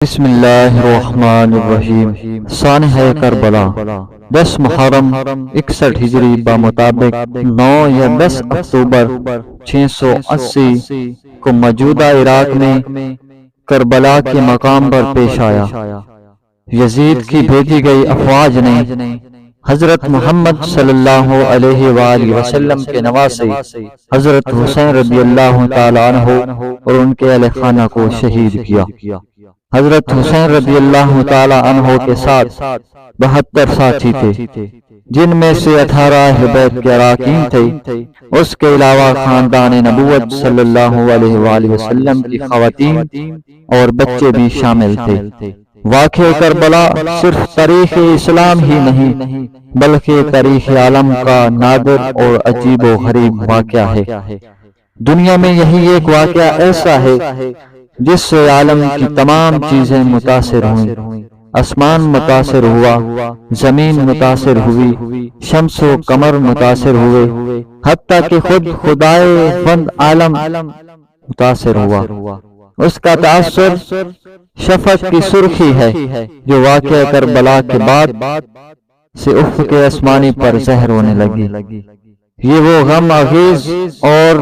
بسم اللہ الرحمن الرحیم۔ سانحہ کربلا 10 محرم 61 ہجری بمطابق 9 یا 10 اکتوبر 680 کو موجودہ عراق میں کربلا کے مقام پر پیش آیا۔ یزید کی بھیجی گئی افواج نے حضرت محمد صلی اللہ علیہ وآلہ وسلم کے نواسے حضرت حسین رضی اللہ تعالیٰ عنہ اور ان کے اہل خانہ کو شہید کیا۔ حضرت حسین رضی اللہ تعالیٰ عنہ کے ساتھ 72 ساتھی تھے، جن میں سے 18 اہل بیت کے اراکین تھے۔ اس کے علاوہ خاندان نبوت صلی اللہ علیہ وآلہ وسلم کی خواتین اور بچے بھی شامل تھے۔ واقعہ کربلا صرف تاریخ اسلام ہی نہیں بلکہ تاریخ عالم کا نادر اور عجیب و غریب واقعہ ہے۔ دنیا میں یہی ایک واقعہ ایسا ہے جس سے عالم کی تمام چیزیں متاثر ہوئیں۔ آسمان متاثر ہوا، زمین متاثر ہوئی، شمس و قمر متاثر ہوئے، حتیٰ کہ خود خدائے بند عالم متاثر ہوا۔ اس کا تاثر شفق کی سرخی ہے جو واقعہ کربلا کے بعد سے افق آسمانی پر ظاہر ہونے لگی۔ یہ وہ غم انگیز اور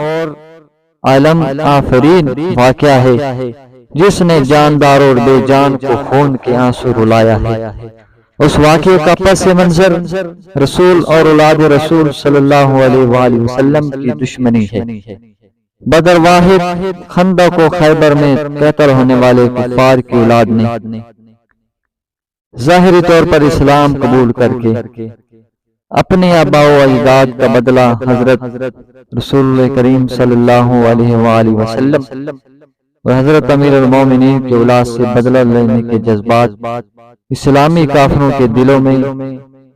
عالم آفرین واقعہ ہے جس نے جاندار اور بے جان کو خون کے آنسو رلایا ہے۔ اس واقعے کا پس منظر رسول اور اولاد رسول صلی اللہ علیہ وآلہ وسلم کی دشمنی ہے۔ بدر واحد، خندق و خیبر میں قتل ہونے والے کفار کی اولاد نے ظاہری طور پر اسلام قبول کر کے اپنے آباء و اجداد کا بدلہ حضرت رسول کریم صلی اللہ علیہ وآلہ وسلم اور حضرت امیر المومنین کی اولاد سے بدلہ لینے کے جذبات اسلامی کافروں کے دلوں میں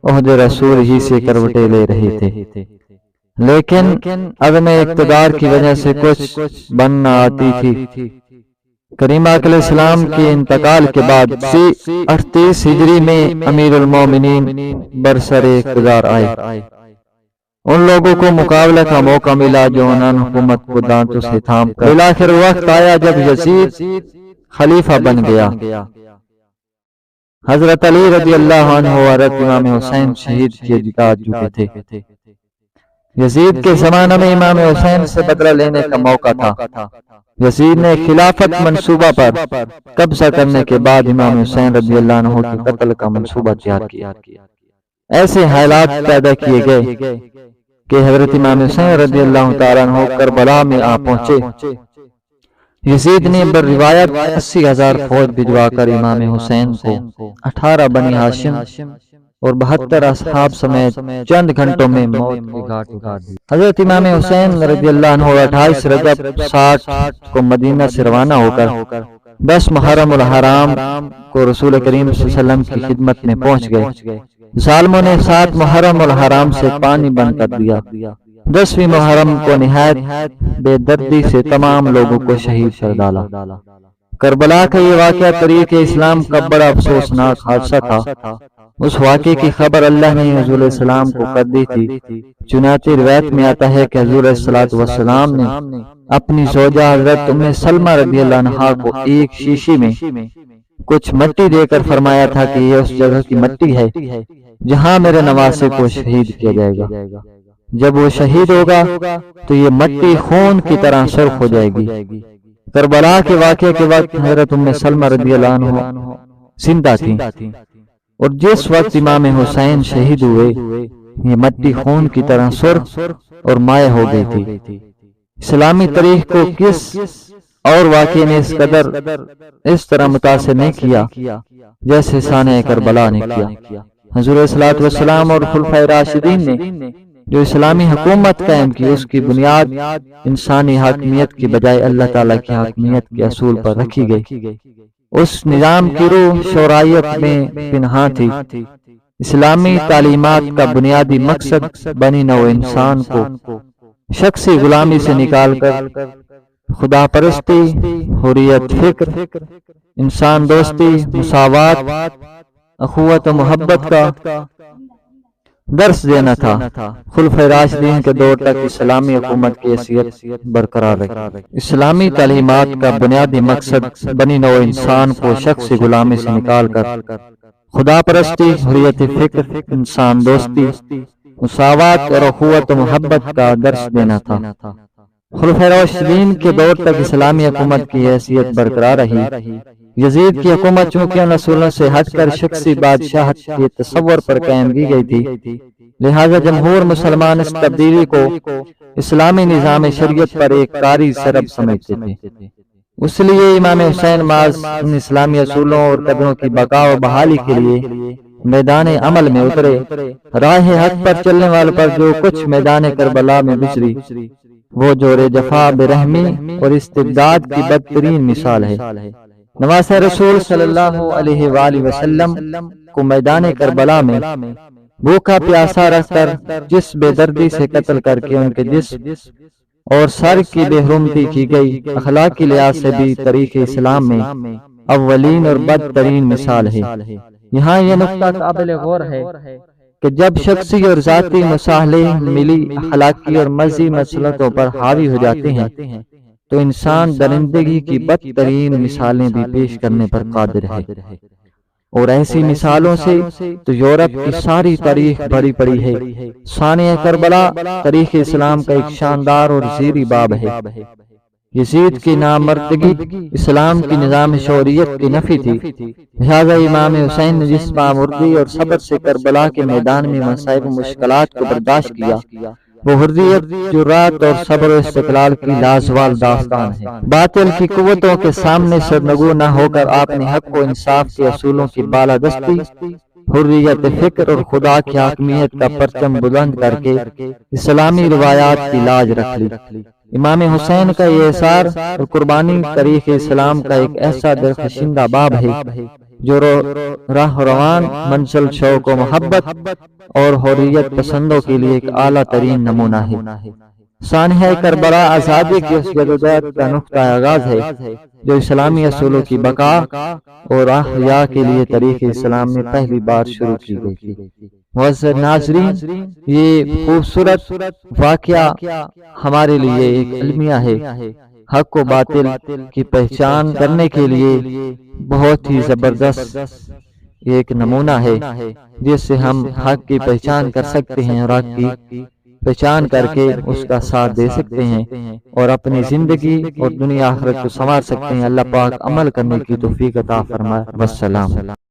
عہد رسول ہی سے کروٹیں لے رہے تھے، لیکن عدم اقتدار کی وجہ سے کچھ بن نہ آتی تھی۔ کریم علیہ السلام کے انتقال کے بعد 38 ہجری میں امیر المومنین برسر اقتدار آئے۔ ان لوگوں کو مقابلہ کا موقع ملا جو انہوں نے حکومت کو دانتوں سے تھام کر بالآخر وقت آیا جب یزید خلیفہ بن گیا۔ حضرت علی رضی اللہ عنہ اور حضرت امام حسین شہید کیے جا چکے تھے۔ یزید کے زمانہ میں امام حسین سے بدلہ لینے کا موقع تھا۔ یزید نے خلافت منصوبہ پر قبضہ کرنے کے بعد امام حسین رضی اللہ عنہ کے قتل کا منصوبہ تیار کیا۔ ایسے حالات پیدا کیے گئے کہ حضرت امام حسین رضی اللہ تعالیٰ عنہ کربلا میں آ پہنچے۔ یزید نے بر روایت 80,000 فوج بھجوا کر امام حسین کو 18 بنی ہاشم اور 72 اصحاب سمیت چند گھنٹوں میں موت کی گھاٹ اتار دی۔ حضرت امام حسین رضی اللہ عنہ 28 رجب 60 کو مدینہ سے روانہ ہو کر 10 محرم الحرام کو رسول کریم صلی اللہ علیہ وسلم کی خدمت میں پہنچ گئے۔ ظالموں نے 7 محرم الحرام سے پانی بند کر دیا۔ 10ویں محرم کو نہایت بے دردی سے تمام لوگوں کو شہید کر ڈالا۔ کربلا کا یہ واقعہ تاریخ اسلام کا بڑا افسوسناک حادثہ تھا۔ اس واقعے کی خبر اللہ نے حضور علیہ السلام کو کر دی تھی۔ چنانچہ روایت میں آتا ہے کہ حضور علیہ السلام نے اپنی زوجہ حضرت ام سلمہ رضی اللہ عنہا کو ایک شیشی میں کچھ مٹی دے کر فرمایا تھا کہ یہ اس جگہ کی مٹی ہے جہاں میرے نواسے کو شہید کیا جائے گا۔ جب وہ شہید ہوگا تو یہ مٹی خون کی طرح سرخ ہو جائے گی۔ کربلا کے واقعے کے وقت حضرت ام سلمہ رضی اللہ عنہ زندہ تھیں، اور جس وقت امام حسین شہید ہوئے یہ مٹی خون کی طرح سرخ اور مائع ہو گئی تھی۔ اسلامی تاریخ کو کس اور واقعے نے اس قدر اس طرح متاثر نہیں کیا جیسے سانحہ کربلا نے کیا۔ حضور صلی اللہ علیہ وسلم اور خلفائے راشدین نے جو اسلامی حکومت قائم کی اس کی بنیاد انسانی حاکمیت کی بجائے اللہ تعالیٰ کی حاکمیت کے اصول پر رکھی گئی۔ اس نظام کی روح شرعیت میں پنہاں تھی۔ اسلامی تعلیمات کا بنیادی مقصد بنی نوع انسان کو شخصی غلامی سے نکال کر خدا پرستی، حریت فکر، انسان دوستی، مساوات، اخوت و محبت کا درس دینا تھا۔ خلفائے راشدین کے دور تک اسلامی حکومت کی حیثیت برقرار رہی۔ اسلامی تعلیمات کا بنیادی مقصد بنی نوع انسان کو شخصی غلامی سے نکال کر خدا پرستی، حریت فکر، انسان دوستی، مساوات اور اخوت و محبت کا درس دینا تھا۔ خلفائے راشدین کے دور تک اسلامی حکومت کی حیثیت برقرار رہی۔ یزید کی حکومت چونکہ ان اصولوں سے ہٹ کر شخصی بادشاہت کے تصور پر قائم کی گئی تھی، لہذا جمہور مسلمان اس تبدیلی کو اسلامی نظام شریعت پر ایک کاری سرب سمجھتے تھے۔ اس لیے امام حسین محض ان اسلامی اصولوں اور قدروں کی بقا و بحالی کے لیے میدان عمل میں اترے۔ راہ حق پر چلنے والوں پر جو کچھ میدان کربلا میں گزری، وہ جور جفا، برحمی اور استبداد کی بدترین مثال ہے۔ نواسۂ رسول صلی اللہ علیہ وآلہ وسلم کو میدان کربلا میں بھوکا پیاسا رکھ کر جس بے دردی سے قتل کر کے ان کے جسم اور سر کی بے حرمتی کی گئی، اخلاقی لحاظ سے بھی تاریخ اسلام میں اولین اور بدترین مثال ہے۔ یہاں یہ نقطہ قابل غور ہے کہ جب شخصی اور ذاتی مصالحے ملی اخلاقی اور مذہبی مسلطوں پر حاوی ہو جاتے ہیں تو انسان درندگی کی بدترین مثالیں بھی پیش کرنے پر قادر ہے، اور ایسی مثالوں سے تو یورپ کی ساری تاریخ بھری پڑی ہے۔ سانحہ کربلا تاریخ اسلام کا ایک شاندار اور زیریں باب ہے۔ یزید کی نامردگی اسلام کی نظام شریعت کی نفی تھی، لہذا امام حسین نے جس بامردی اور صبر سے کربلا کے میدان میں مصائب و مشکلات کو برداشت کیا، وہ حریت، جرات اور صبر و استقلال کی لازوال داستان ہے۔ باطل کی قوتوں کے سامنے سرنگو نہ ہو کر آپ نے حق و انصاف کے اصولوں کی بالادستی، حریت فکر اور خدا کی حاکمیت کا پرچم بلند کر کے اسلامی روایات کی لاج رکھ لی۔ امام حسین کا یہ اثار اور قربانی تاریخ اسلام کا ایک ایسا درخشندہ باب ہے جو راہ روان، منزل شوق و محبت اور حریت پسندوں کے لیے ایک اعلیٰ ترین نمونہ ہے۔ سانحہ کربلا آزادی کی اس جدوجہد کا نقطہ آغاز ہے جو اسلامی اصولوں کی بقا اور احیا کے لیے تاریخ اسلام میں پہلی بار شروع کی گئی تھی۔ معزز ناظرین، یہ خوبصورت واقعہ ہمارے لیے ایک المیہ ہے۔ حق و باطل کی پہچان کرنے کے لیے بہت ہی زبردست ایک نمونہ ہے جس سے ہم حق کی پہچان کر سکتے ہیں اور حق کی پہچان کر کے اس کا ساتھ دے سکتے ہیں اور اپنی زندگی اور دنیا آخرت کو سنوار سکتے ہیں۔ اللہ پاک عمل کرنے کی توفیق عطا فرمائے۔ والسلام۔